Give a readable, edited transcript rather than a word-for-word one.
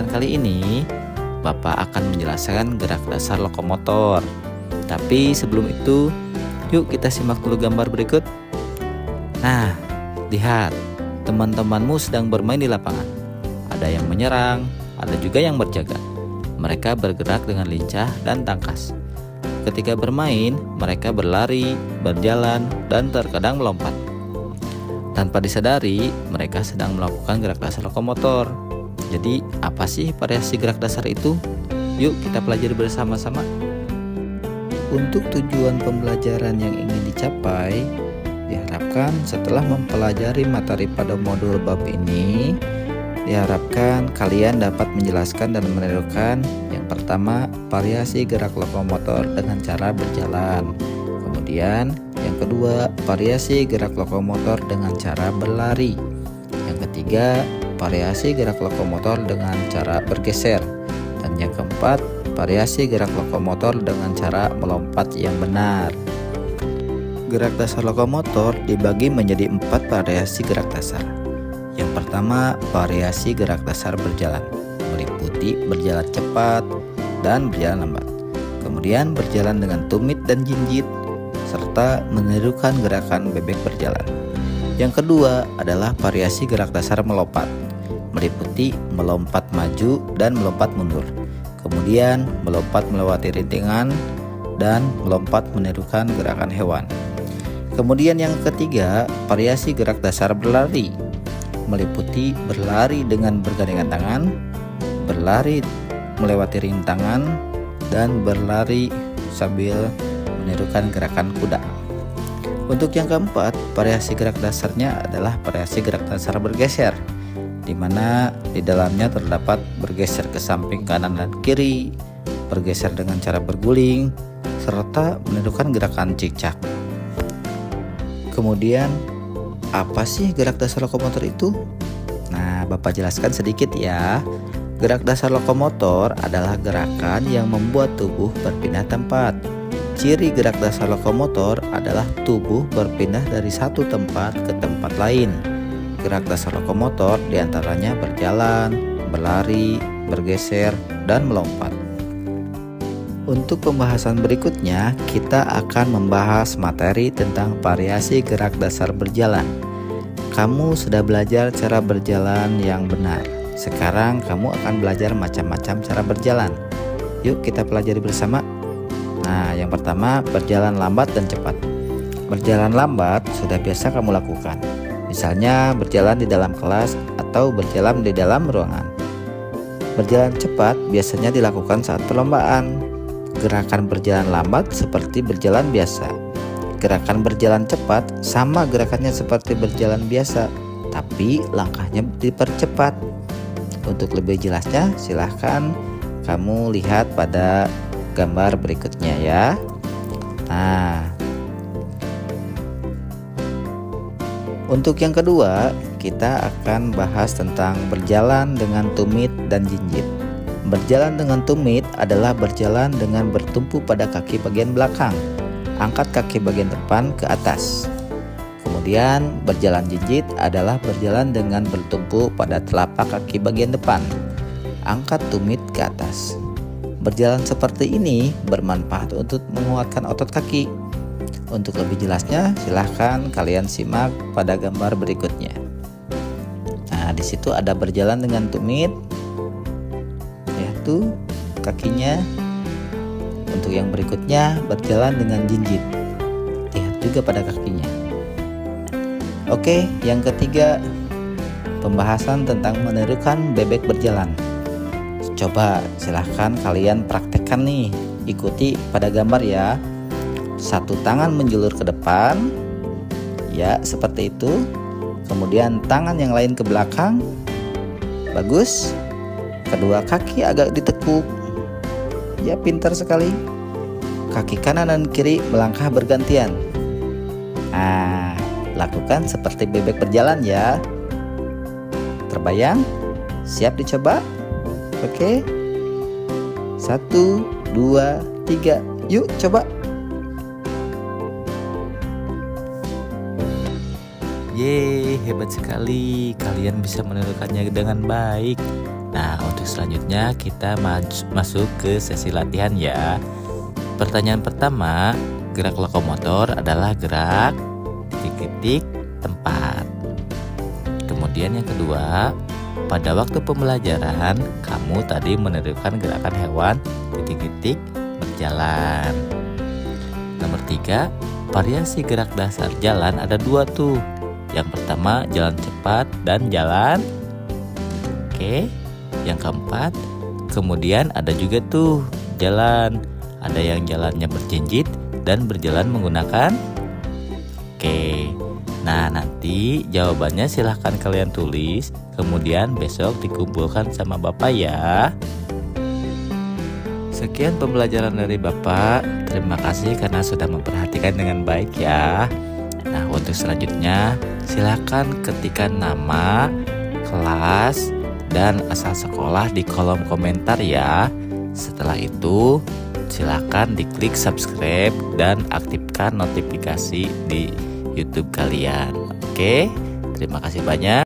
kesempatan kali ini, Bapak akan menjelaskan gerak dasar lokomotor. Tapi sebelum itu, yuk kita simak dulu gambar berikut. Nah, lihat, teman-temanmu sedang bermain di lapangan. Ada yang menyerang, ada juga yang berjaga. Mereka bergerak dengan lincah dan tangkas. Ketika bermain, mereka berlari, berjalan, dan terkadang melompat. Tanpa disadari, mereka sedang melakukan gerak dasar lokomotor. Jadi, apa sih variasi gerak dasar itu? Yuk kita pelajari bersama-sama. Untuk tujuan pembelajaran yang ingin dicapai, diharapkan setelah mempelajari materi pada modul bab ini, diharapkan kalian dapat menjelaskan dan menirukan yang pertama, variasi gerak lokomotor dengan cara berjalan. Kemudian, yang kedua, variasi gerak lokomotor dengan cara berlari. Yang ketiga, variasi gerak lokomotor dengan cara bergeser. Dan yang keempat, variasi gerak lokomotor dengan cara melompat yang benar. Gerak dasar lokomotor dibagi menjadi 4 variasi gerak dasar. Yang pertama, variasi gerak dasar berjalan, meliputi berjalan cepat dan berjalan lambat. Kemudian berjalan dengan tumit dan jinjit, serta menirukan gerakan bebek berjalan. Yang kedua adalah variasi gerak dasar melompat, meliputi melompat maju dan melompat mundur. Kemudian melompat melewati rintangan dan melompat menirukan gerakan hewan. Kemudian yang ketiga, variasi gerak dasar berlari, meliputi berlari dengan bergandengan tangan, berlari melewati rintangan, dan berlari sambil menirukan gerakan kuda. Untuk yang keempat, variasi gerak dasarnya adalah variasi gerak dasar bergeser, di mana di dalamnya terdapat bergeser ke samping kanan dan kiri, bergeser dengan cara berguling, serta menirukan gerakan cicak. Kemudian, apa sih gerak dasar lokomotor itu? Nah, Bapak jelaskan sedikit ya. Gerak dasar lokomotor adalah gerakan yang membuat tubuh berpindah tempat. Ciri gerak dasar lokomotor adalah tubuh berpindah dari satu tempat ke tempat lain. Gerak dasar lokomotor diantaranya berjalan, berlari, bergeser, dan melompat. Untuk pembahasan berikutnya, kita akan membahas materi tentang variasi gerak dasar berjalan. Kamu sudah belajar cara berjalan yang benar. Sekarang kamu akan belajar macam-macam cara berjalan. Yuk kita pelajari bersama. Nah, yang pertama, berjalan lambat dan cepat. Berjalan lambat sudah biasa kamu lakukan. Misalnya berjalan di dalam kelas atau berjalan di dalam ruangan. Berjalan cepat biasanya dilakukan saat perlombaan. Gerakan berjalan lambat seperti berjalan biasa. Gerakan berjalan cepat sama gerakannya seperti berjalan biasa, tapi langkahnya dipercepat. Untuk lebih jelasnya, silahkan kamu lihat pada gambar berikutnya ya. Nah, untuk yang kedua, kita akan bahas tentang berjalan dengan tumit dan jinjit. Berjalan dengan tumit adalah berjalan dengan bertumpu pada kaki bagian belakang. Angkat kaki bagian depan ke atas. Kemudian berjalan jinjit adalah berjalan dengan bertumpu pada telapak kaki bagian depan. Angkat tumit ke atas. Berjalan seperti ini bermanfaat untuk menguatkan otot kaki. Untuk lebih jelasnya, silahkan kalian simak pada gambar berikutnya. Nah, di situ ada berjalan dengan tumit, yaitu kakinya. Untuk yang berikutnya, berjalan dengan jinjit. Lihat juga pada kakinya. Oke, yang ketiga, pembahasan tentang menirukan bebek berjalan. Coba silahkan kalian praktekkan nih. Ikuti pada gambar ya. Satu tangan menjulur ke depan, ya seperti itu. Kemudian tangan yang lain ke belakang. Bagus. Kedua kaki agak ditekuk. Ya, pintar sekali. Kaki kanan dan kiri melangkah bergantian. Nah, lakukan seperti bebek berjalan ya. Terbayang? Siap dicoba? Oke. 1, 2, 3. Yuk coba. Yeay, hebat sekali. Kalian bisa menirukannya dengan baik. Nah, untuk untuk selanjutnya kita masuk ke sesi latihan ya. Pertanyaan pertama, gerak lokomotor adalah gerak titik-titik tempat. Kemudian yang kedua, pada waktu pembelajaran kamu tadi menerapkan gerakan hewan titik-titik berjalan. Nomor 3, variasi gerak dasar jalan ada 2 tuh. Yang pertama jalan cepat dan jalan. Oke. Yang keempat, kemudian ada juga tuh jalan. Ada yang jalannya berjinjit dan berjalan menggunakan. Oke. Nah, nanti jawabannya silahkan kalian tulis, kemudian besok dikumpulkan sama Bapak ya. Sekian pembelajaran dari Bapak. Terima kasih karena sudah memperhatikan dengan baik ya. Nah, untuk selanjutnya silahkan ketikkan nama, kelas, dan asal sekolah di kolom komentar ya. Setelah itu silahkan diklik subscribe dan aktifkan notifikasi di YouTube kalian. Oke, terima kasih banyak.